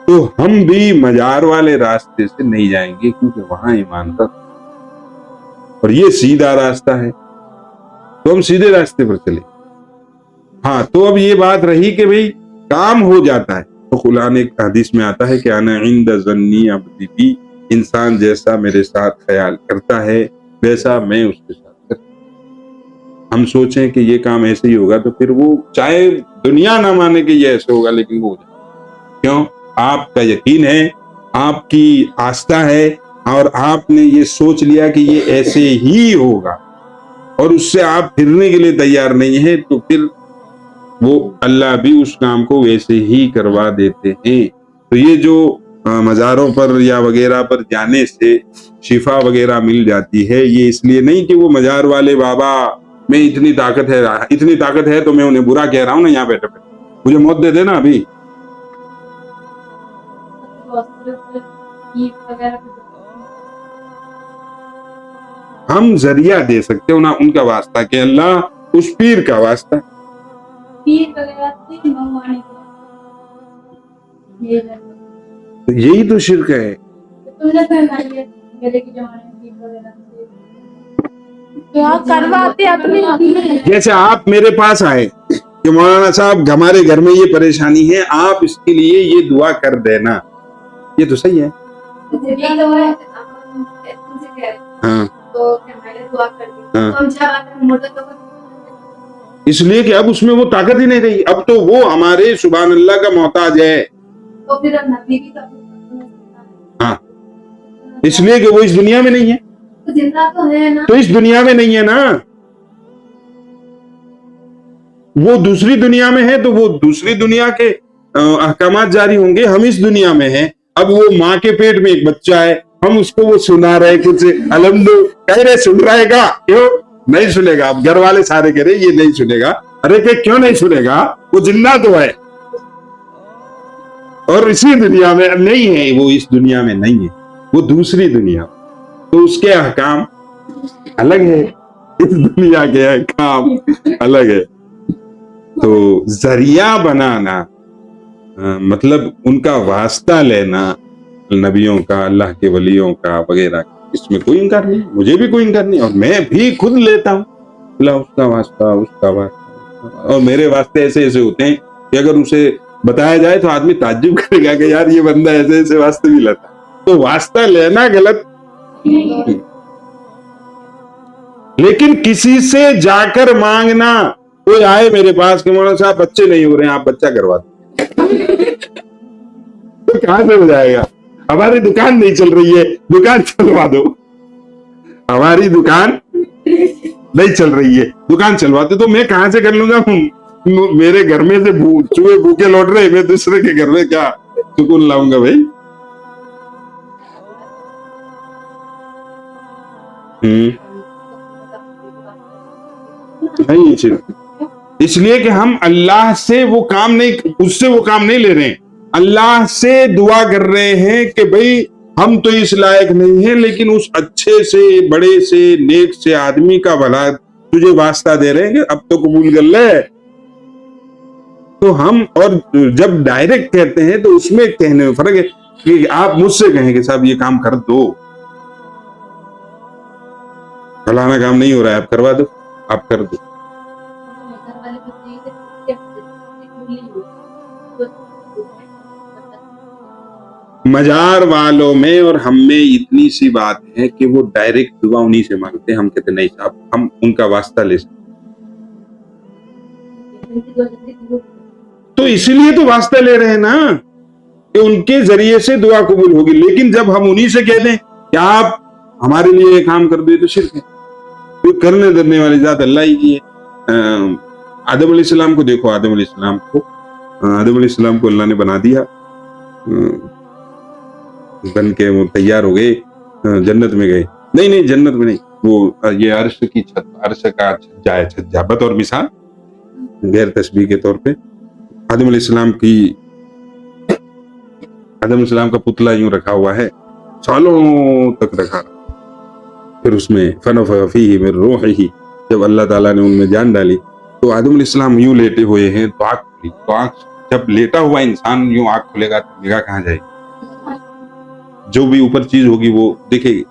تو ہم بھی مزار والے راستے سے نہیں جائیں گے، کیونکہ وہاں ایمان کا، اور یہ سیدھا راستہ ہے، تو ہم سیدھے راستے پر چلیں۔ ہاں، تو اب یہ بات رہی کہ بھئی کام ہو جاتا ہے، تو قرآن ایک حدیث میں آتا ہے کہ انا عند ظنی عبدی بی، انسان جیسا میرے ساتھ خیال کرتا ہے ویسا میں اس کے ساتھ کرتا ہوں۔ ہم سوچیں کہ یہ کام ایسے ہی ہوگا، تو پھر وہ چاہے دنیا نہ مانے کہ یہ ایسے ہوگا، لیکن وہ ہو جائے۔ کیوں؟ آپ کا یقین ہے، آپ کی آستھا ہے، اور آپ نے یہ سوچ لیا کہ یہ ایسے ہی ہوگا، اور اس سے آپ پھرنے کے لیے تیار نہیں ہیں، تو پھر وہ اللہ بھی اس کام کو ویسے ہی کروا دیتے ہیں۔ تو یہ جو مزاروں پر یا وغیرہ پر جانے سے شفا وغیرہ مل جاتی ہے، یہ اس لیے نہیں کہ وہ مزار والے بابا میں اتنی طاقت ہے تو میں انہیں برا کہہ رہا ہوں نا، یہاں بیٹھے مجھے موت دے دینا ابھی۔ ہم ذریعہ دے سکتے ہو نا، ان کا واسطہ کہ اللہ اس پیر کا واسطہ، یہی تو شرک ہے۔ جیسے آپ میرے پاس آئے کہ مولانا صاحب ہمارے گھر میں یہ پریشانی ہے، آپ اس کے لیے یہ دعا کر دینا، یہ تو صحیح ہے۔ ہاں، اس لیے کہ اب اس میں وہ طاقت ہی نہیں رہی، اب تو وہ ہمارے سبحان اللہ کا محتاج ہے۔ ہاں، اس لیے کہ وہ اس دنیا میں نہیں ہے، تو اس دنیا میں نہیں ہے نا، وہ دوسری دنیا میں ہے، تو وہ دوسری دنیا کے احکامات جاری ہوں گے۔ ہم اس دنیا میں ہیں، اب وہ ماں کے پیٹ میں ایک بچہ ہے، ہم اس کو وہ سنا رہے کچھ الحمد کہہ رہے، سن رہے گا؟ کیوں نہیں سنے گا؟ اب گھر والے سارے کہہ رہے یہ نہیں سنے گا، ارے کہ کیوں نہیں سنے گا؟ وہ زندہ تو ہے، اور اسی دنیا میں نہیں ہے، وہ اس دنیا میں نہیں ہے، وہ دوسری دنیا، تو اس کے احکام الگ ہے، اس دنیا کے احکام الگ ہے۔ تو ذریعہ بنانا مطلب ان کا واسطہ لینا، نبیوں کا، اللہ کے ولیوں کا وغیرہ، اس میں کوئی انکار نہیں، مجھے بھی کوئی انکار نہیں، اور میں بھی خود لیتا ہوں اللہ اس کا واسطہ، اس کا واسطہ، اور میرے واسطے ایسے ایسے ہوتے ہیں کہ اگر اسے بتایا جائے تو آدمی تعجب کرے گا کہ یار یہ بندہ ایسے ایسے واسطے بھی لیتا ہے۔ تو واسطہ لینا غلط، لیکن کسی سے جا کر مانگنا، کوئی آئے میرے پاس کہ مولانا صاحب بچے نہیں ہو رہے ہیں، آپ بچہ کروا دو، تو کہاں سے ہو جائے گا؟ ہماری دکان نہیں چل رہی ہے، دکان چلوا دو، ہماری دکان نہیں چل رہی ہے، دکان چلوا دو، تو میں کہاں سے کر لوں گا؟ میرے گھر میں سے چوہے بھوکے لوٹ رہے، میں دوسرے کے گھر میں کیا سکون لاؤں گا بھائی؟ نہیں، اس لیے کہ ہم اللہ سے وہ کام نہیں، اس سے وہ کام نہیں لے رہے ہیں، اللہ سے دعا کر رہے ہیں کہ بھئی ہم تو اس لائق نہیں ہیں، لیکن اس اچھے سے، بڑے سے، نیک سے آدمی کا بھلا تجھے واسطہ دے رہے ہیں کہ اب تو قبول کر لے۔ تو ہم، اور جب ڈائریکٹ کہتے ہیں تو اس میں کہنے میں فرق ہے کہ آپ مجھ سے کہیں کہ صاحب یہ کام کر دو، فلانا کام نہیں ہو رہا ہے، آپ کروا دو، آپ کر دو۔ مزار والوں میں اور ہم میں اتنی سی بات ہے کہ وہ ڈائریکٹ دعا انہی سے مانگتے ہیں، ہم کہتے نہیں صاحب ہم ان کا واسطہ لے سکتے، تو اسی لیے تو واسطہ لے رہے ہیں نا کہ ان کے ذریعے سے دعا قبول ہوگی، لیکن جب ہم انہی سے کہہ دیں کہ آپ ہمارے لیے یہ کام کر دیں تو شرک ہے، کوئی کرنے درنے والی ذات اللہ ہی کی ہے۔ آدم علیہ السلام کو دیکھو، آدم علیہ السلام کو اللہ نے بنا دیا، بن کے وہ تیار ہو گئے، جنت میں گئے، نہیں جنت میں نہیں، وہ یہ عرش کی چھت، عرش کا چھجا بطور مثال، غیر تشبیہ کے طور پہ آدم علیہ السلام کا پتلا یوں رکھا ہوا ہے، سالوں تک رکھا، پھر اس میں فنفخ فیہ من روحہ، جب اللہ تعالیٰ نے ان میں جان ڈالی تو آدم علیہ السلام یوں لیٹے ہوئے ہیں تو آنکھ کھلی، تو آنکھ جب لیٹا ہوا انسان یوں آنکھ کھلے گا تو نگاہ کہاں جائے گی؟ جو بھی اوپر چیز ہوگی وہ دیکھے گی،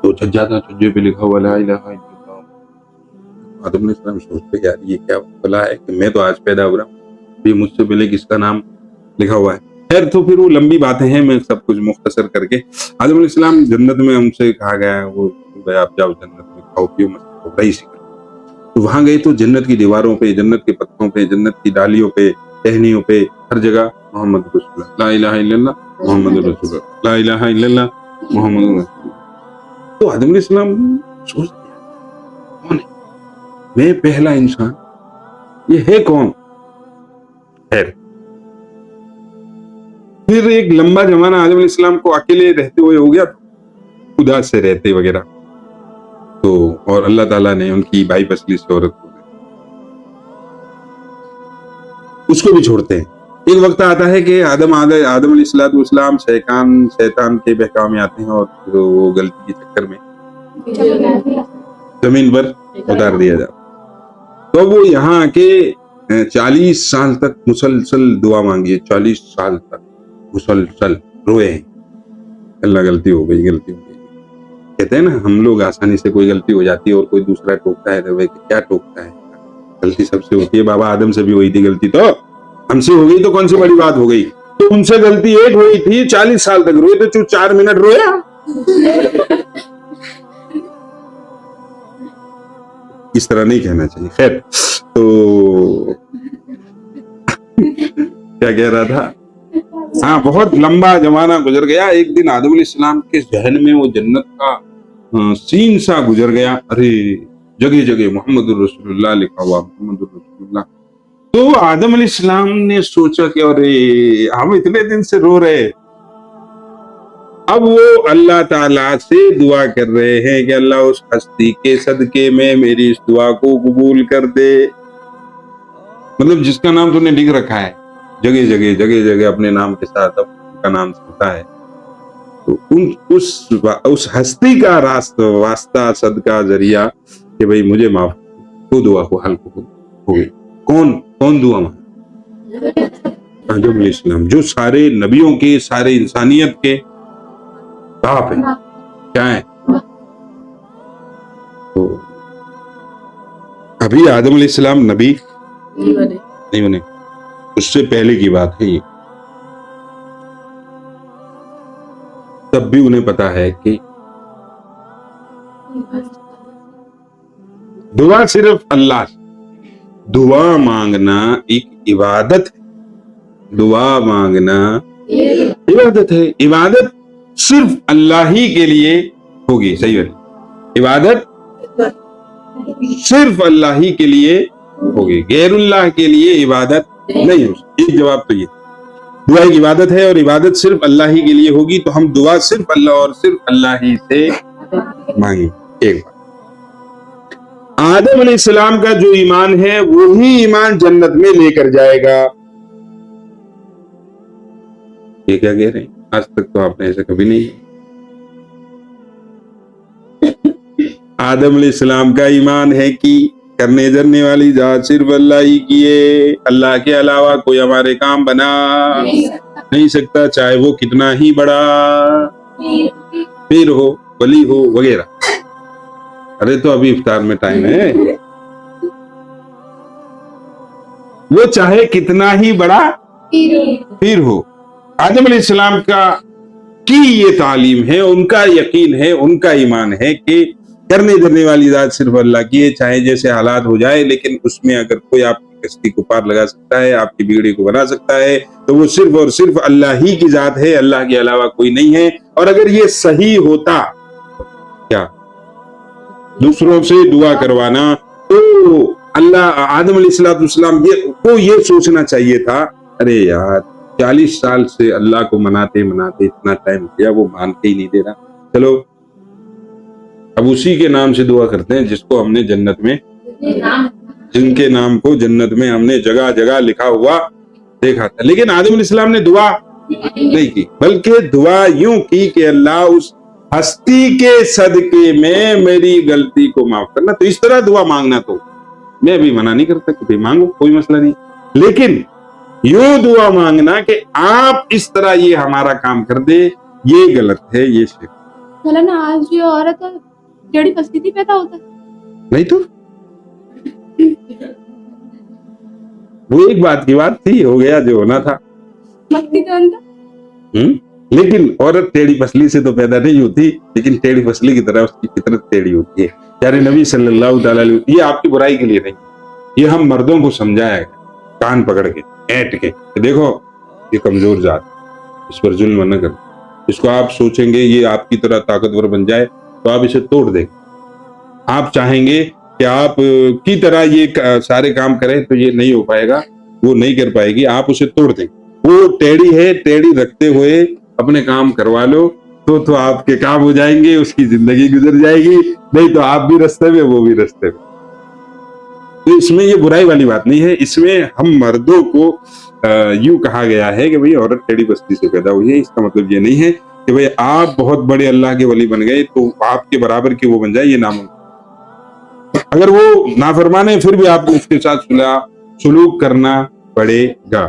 تو چھجا تھا، چھجے پہ لکھا ہوا لا الہ الا اللہ۔ آدم علیہ السلام سوچتے یار یہ کیا بلا ہے کہ میں تو آج پیدا ہو رہا ہوں، یہ مجھ سے پہلے کس کا نام لکھا ہوا ہے؟ خیر تو پھر وہ لمبی باتیں ہیں، میں سب کچھ مختصر کر کے، آدم علیہ السلام جنت میں ہم سے کہا گیا ہے وہ آپ جاؤ جنت میں کھاؤ پیو مست رہی سی، تو وہاں گئے تو جنت کی دیواروں پہ، جنت کے پتوں پہ، جنت کی ڈالیوں پہ، ٹہنیوں پہ، ہر جگہ محمد رسول اللہ، لا الہ الا اللہ محمد رسول اللہ، لا الہ الا اللہ محمد رسول اللہ۔ تو آدم علیہ السلام سوچ دیا کون ہے میں پہلا انسان، یہ ہے کون؟ خیر پھر ایک لمبا زمانہ آدم علیہ السلام کو اکیلے رہتے ہوئے ہو گیا، خدا سے رہتے وغیرہ، تو اور اللہ تعالیٰ نے ان کی بائی بسلی سے عورت کو اس کو بھی چھوڑتے ہیں۔ ایک وقت آتا ہے کہ آدم علیہ السلام شیطان کے بہکاوے میں آتے ہیں اور وہ غلطی کے چکر میں زمین پر اتار دیا جاتا، تو وہ یہاں آ کے 40 سال تک مسلسل دعا مانگی ہے، 40 سال تک مسلسل روئے ہیں، اللہ غلطی ہو گئی۔ کہتے ہیں نا ہم لوگ آسانی سے کوئی غلطی ہو جاتی ہے اور کوئی دوسرا ٹوکتا ہے تو کیا ٹوکتا ہے، غلطی سب سے ہوتی ہے، بابا آدم سے بھی ہوئی تھی غلطی، تو ہم سے ہو گئی تو کون سی بڑی بات ہو گئی؟ تو ان سے غلطی ایک ہوئی تھی، 40 سال تک روئے تو 4 منٹ رویا، اس طرح نہیں کہنا چاہیے۔ خیر تو کیا کہہ رہا تھا؟ ہاں بہت لمبا زمانہ گزر گیا، ایک دن آدم علیہ السلام کے ذہن میں وہ جنت کا سین سا گزر گیا، ارے جگہ جگہ محمد الرسول اللہ لکھا ہوا، محمد الرسول اللہ، تو آدم علیہ السلام نے سوچا کہ ارے ہم اتنے دن سے رو رہے، اب وہ اللہ تعالیٰ سے دعا کر رہے ہیں کہ اللہ اس ہستی کے صدقے میں میری اس دعا کو قبول کر دے، مطلب جس کا نام تو نے لکھ رکھا ہے جگہ جگہ اپنے نام کے ساتھ ان کا نام ہوتا ہے، تو اس ہستی کا واسطہ صدقہ ذریعہ کہ بھئی مجھے معاف، وہ دعا کو حل ہو گئی۔ کون دعا مانگ؟ آدم علیہ السلام جو سارے نبیوں کے سارے انسانیت کے باپ ہیں، کیا ہیں؟ تو ابھی آدم علیہ السلام نبی نہیں بنے، اس سے پہلے کی بات ہے یہ. تب بھی انہیں پتا ہے کہ دعا صرف اللہ سے، دعا مانگنا ایک عبادت ہے، دعا مانگنا عبادت ہے. عبادت صرف اللہ ہی کے لیے ہوگی. صحیح ہے، عبادت صرف اللہ ہی کے لیے ہوگی، غیر اللہ کے لیے عبادت نہیں ہو سکتی. ایک جواب تو یہ، دعا ایک عبادت ہے اور عبادت صرف اللہ ہی کے لیے ہوگی، تو ہم دعا صرف اللہ اور صرف اللہ ہی سے مانگیں. ایک بات، آدم علیہ السلام کا جو ایمان ہے وہی ایمان جنت میں لے کر جائے گا. یہ کیا کہہ رہے ہیں؟ آج تک تو آپ نے ایسا کبھی نہیں. آدم علیہ السلام کا ایمان ہے کہ کرنے دھرنے والی ذات صرف اللہ ہی کی ہے، اللہ کے علاوہ کوئی ہمارے کام بنا نہیں سکتا، چاہے وہ کتنا ہی بڑا پیر ہو، ولی ہو وغیرہ. ارے تو ابھی افطار میں ٹائم ہے، وہ چاہے کتنا ہی بڑا پیر ہو. آدم علیہ السلام کی یہ تعلیم ہے، ان کا یقین ہے، ان کا ایمان ہے کہ کرنے دھرنے والی ذات صرف اللہ کی ہے، چاہے جیسے حالات ہو جائے، لیکن اس میں اگر کوئی آپ کی کشتی کو پار لگا سکتا ہے، آپ کی بگڑی کو بنا سکتا ہے، تو وہ صرف اور صرف اللہ ہی کی ذات ہے، اللہ کے علاوہ کوئی نہیں ہے. اور اگر یہ صحیح ہوتا، کیا دوسروں سے دعا کروانا، تو اللہ آدم علیہ السلام کو یہ سوچنا چاہیے تھا، ارے یار 40 سال سے اللہ کو مناتے اتنا ٹائم کیا، وہ مان کے ہی نہیں دے رہا، چلو اب اسی کے نام سے دعا کرتے ہیں جس کو ہم نے جنت میں، جن کے نام کو جنت میں ہم نے جگہ جگہ لکھا ہوا دیکھا تھا. لیکن آدم علیہ السلام نے دعا نہیں کی، بلکہ دعا یوں کی کہ اللہ اس ہستی کے صدقے میں میری غلطی کو معاف کرنا. تو اس طرح دعا مانگنا تو میں بھی منع نہیں کرتا کہ مانگو، کوئی مسئلہ نہیں، لیکن یوں دعا مانگنا کہ آپ اس طرح یہ ہمارا کام کر دے، یہ غلط ہے، یہ شرک. مولانا آج یہ عورت جڑی پستی تھی پیدا ہوتا نہیں تو وہ ایک بات کی بات تھی، ہو گیا جو ہونا تھا. مستی تو اندر لیکن عورت ٹیڑھی پسلی سے تو پیدا نہیں ہوتی، لیکن ٹیڑھی پسلی کی طرح اس کی فطرت ٹیڑھی ہوتی ہے. پیارے نبی صلی اللہ تعالی علیہ وسلم، یہ آپ کی برائی کے لیے نہیں، یہ ہم مردوں کو سمجھایا ہے کان پکڑ کے اینٹ کے کہ دیکھو یہ کمزور ذات، اس پر ظلم نہ کرو. اس کو آپ سوچیں گے یہ آپ کی طرح طاقتور بن جائے تو آپ اسے توڑ دیں. آپ چاہیں گے کہ آپ کی طرح یہ سارے کام کرے تو یہ نہیں ہو پائے گا، وہ نہیں کر پائے گی، آپ اسے توڑ دیں. وہ ٹیڑھی ہے، ٹیڑھی رکھتے ہوئے اپنے کام کروا لو تو آپ کے کام ہو جائیں گے، اس کی زندگی گزر جائے گی، نہیں تو آپ بھی رستے میں وہ بھی رستے میں. تو اس میں یہ برائی والی بات نہیں ہے. اس میں ہم مردوں کو یوں کہا گیا ہے کہ بھئی عورت ٹیڑھی بستی سے پیدا ہوئی ہے. اس کا مطلب یہ نہیں ہے کہ بھئی آپ بہت بڑے اللہ کے ولی بن گئے تو آپ کے برابر کی وہ بن جائے، یہ ناممکن. اگر وہ نافرمان ہے پھر بھی آپ کو اس کے ساتھ سلوک کرنا پڑے گا.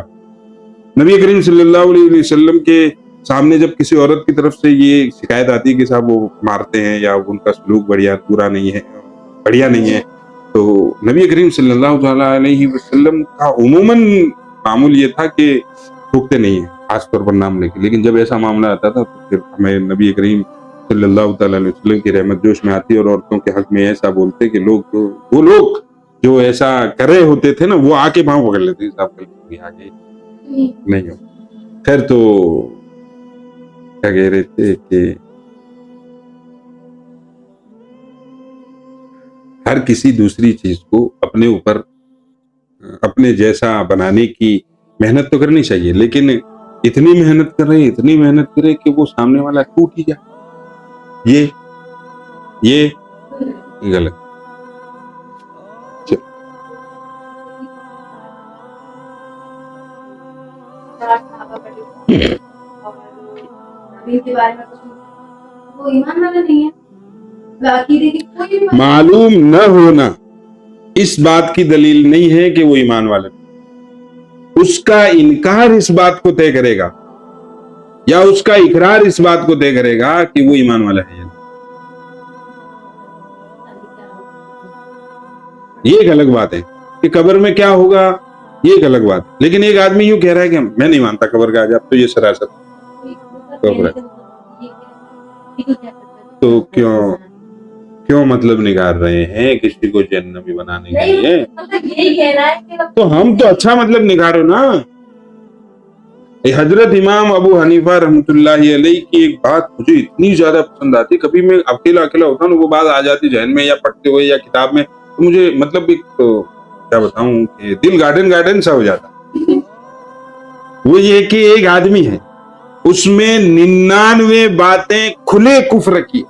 نبی کریم صلی اللہ علیہ وسلم کے سامنے جب کسی عورت کی طرف سے یہ شکایت آتی ہے کہ صاحب وہ مارتے ہیں یا ان کا سلوک بڑھیا نہیں ہے، تو نبی کریم صلی اللہ تعالی علیہ وسلم کا عموماً معمول یہ تھا کہ ٹوکتے نہیں ہیں، خاص طور پر نام لے کے. لیکن جب ایسا معاملہ آتا تھا تو پھر ہمیں نبی کریم صلی اللہ تعالی علیہ وسلم کی رحمت جوش میں آتی اور عورتوں کے حق میں ایسا بولتے کہ وہ لوگ جو ایسا کر رہے ہوتے تھے نا، وہ آ کے پاؤں پکڑ لیتے تھے، آگے نہیں ہو. خیر، تو کیا کہہ رہے تھے کہ ہر کسی دوسری چیز کو اپنے اوپر اپنے جیسا بنانے کی محنت تو کرنی چاہیے، لیکن اتنی محنت کرے کہ وہ سامنے والا ٹوٹ ہی جائے، یہ غلط. معلوم نہ ہونا اس بات کی دلیل نہیں ہے کہ وہ ایمان والے. اس کا انکار اس بات کو طے کرے گا یا اس کا اقرار اس بات کو طے کرے گا کہ وہ ایمان والا ہے. یہ ایک الگ بات ہے کہ قبر میں کیا ہوگا، یہ ایک الگ بات ہے. لیکن ایک آدمی یوں کہہ رہا ہے کہ میں نہیں مانتا قبر کا عذاب، تو یہ سراسر کفر ہے. تو کیوں مطلب نکال رہے ہیں کسی کو جہنمی بنانے کے لیے؟ تو ہم تو اچھا مطلب نکالو نا. حضرت امام ابو حنیفہ رحمۃ اللہ علیہ کی ایک بات مجھے اتنی زیادہ پسند آتی، کبھی میں اکیلا ہوتا ہوں وہ بات آ جاتی ذہن میں یا پڑھتے ہوئے یا کتاب میں، تو مجھے مطلب ایک کیا بتاؤں کہ دل گارڈن سا ہو جاتا. وہ یہ کہ ایک آدمی ہے، اس میں 99 باتیں کھلے کفر کی،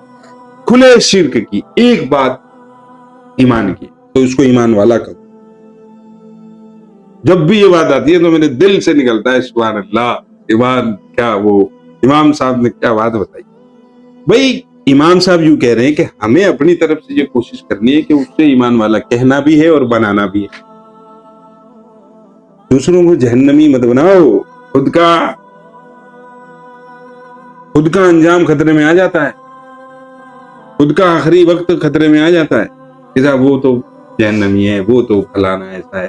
کھلے شرک کی، ایک بات ایمان کی، تو اس کو ایمان والا کہو. جب بھی یہ بات آتی ہے تو میرے دل سے نکلتا ہے سبحان اللہ. ایمان کیا، وہ امام صاحب نے کیا بات بتائی. بھائی امام صاحب یوں کہہ رہے ہیں کہ ہمیں اپنی طرف سے یہ کوشش کرنی ہے کہ اس سے ایمان والا کہنا بھی ہے اور بنانا بھی ہے. دوسروں کو جہنمی مت بناؤ، خود کا انجام خطرے میں آ جاتا ہے، خود کا آخری وقت خطرے میں آ جاتا ہے کہ صاحب وہ تو جہنمی ہے، وہ تو فلانا ایسا ہے.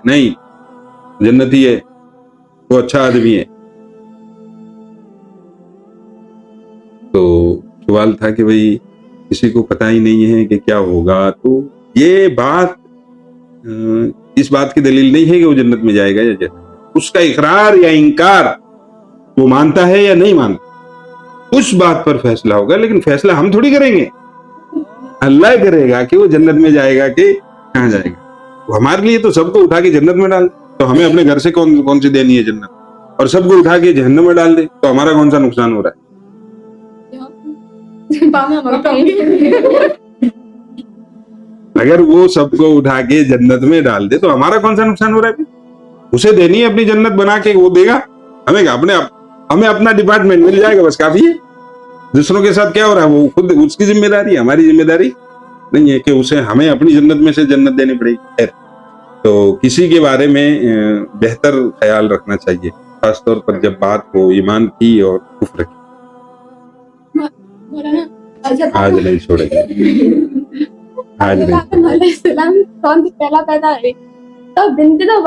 نہیں، جنتی ہے، وہ اچھا آدمی ہے. تو سوال تھا کہ بھئی کسی کو پتہ ہی نہیں ہے کہ کیا ہوگا، تو یہ بات اس بات کی دلیل نہیں ہے کہ وہ جنت میں جائے گا یا جنت. اس کا اقرار یا انکار وہ مانتا ہے یا نہیں مانتا، اس بات پر فیصلہ ہوگا. لیکن فیصلہ ہم تھوڑی کریں گے، اللہ کرے گا کہ وہ جنت میں جائے گا کہ کہاں جائے گا. ہمارے لیے تو سب کو اٹھا کے جنت میں ڈال دے تو ہمیں اپنے گھر سے کون سی دینی ہے جنت، اور سب کو اٹھا کے جہنم میں ڈال دے تو ہمارا کون سا نقصان ہو رہا ہے. اگر وہ سب کو اٹھا کے جنت میں ڈال دے تو ہمارا کون سا نقصان ہو رہا ہے. اسے دینی ہے اپنی جنت بنا کے، وہ دے گا ہمیں اپنا ڈپارٹمنٹ مل جائے گا، بس کافی ہے. دوسروں کے ساتھ کیا ہو رہا ہے وہ خود اس کی ذمہ داری ہے، ہماری ذمہ داری نہیں ہے کہ اسے ہمیں اپنی جنت میں سے جنت دینی پڑے گی. تو کسی کے بارے میں بہتر خیال رکھنا چاہیے، خاص طور پر جب بات ہو ایمان کی اور کفر کی. آج نہیں چھوڑے گا، آج نہیں. پہلا پیدا ہے تو بنت تو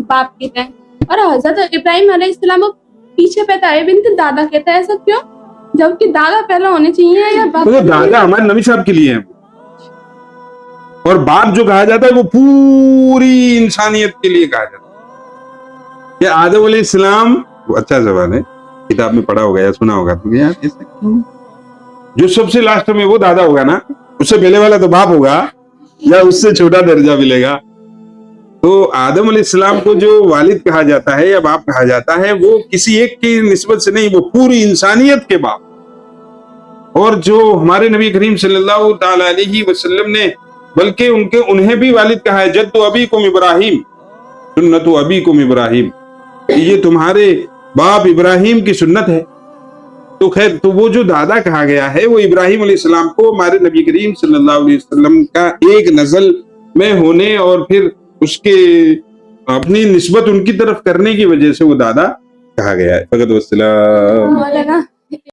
باپ کہتے ہیں، اور حضرت ابراہیم علیہ السلام پیچھے پیدا ہے بنت دادا کہتا ہے. ایسا کیوں، جبکہ دادا پہلا ہونے چاہیے یا باپ؟ تو دادا ہمارے نبی صاحب کے لیے ہیں، اور باپ جو کہا جاتا ہے وہ پوری انسانیت کے لیے کہا جاتا ہے. کہ آدم علیہ السلام، اچھا سوال ہے، کتاب میں پڑھا ہوگا یا سنا ہوگا تو یار ایسا کیوں، جو سب سے لاسٹ میں وہ دادا ہوگا نا، اس سے پہلے والا تو باپ ہوگا یا اس سے چھوٹا درجہ ملے گا. تو آدم علیہ السلام کو جو والد کہا جاتا ہے یا باپ کہا جاتا ہے وہ کسی ایک کی نسبت سے نہیں، وہ پوری انسانیت کے باپ. اور جو ہمارے نبی کریم صلی اللہ تعالی علیہ وسلم نے بلکہ انہیں بھی والد کہا ہے، جد ابیکم ابراہیم سنت ابیکم ابراہیم، یہ تمہارے باپ ابراہیم کی سنت ہے. تو خیر، تو وہ جو دادا کہا گیا ہے وہ ابراہیم علیہ السلام کو ہمارے نبی کریم صلی اللہ علیہ وسلم کا ایک نسل میں ہونے اور پھر اس کے اپنی نسبت ان کی طرف کرنے کی وجہ سے وہ دادا کہا گیا ہے. فقط والسلام.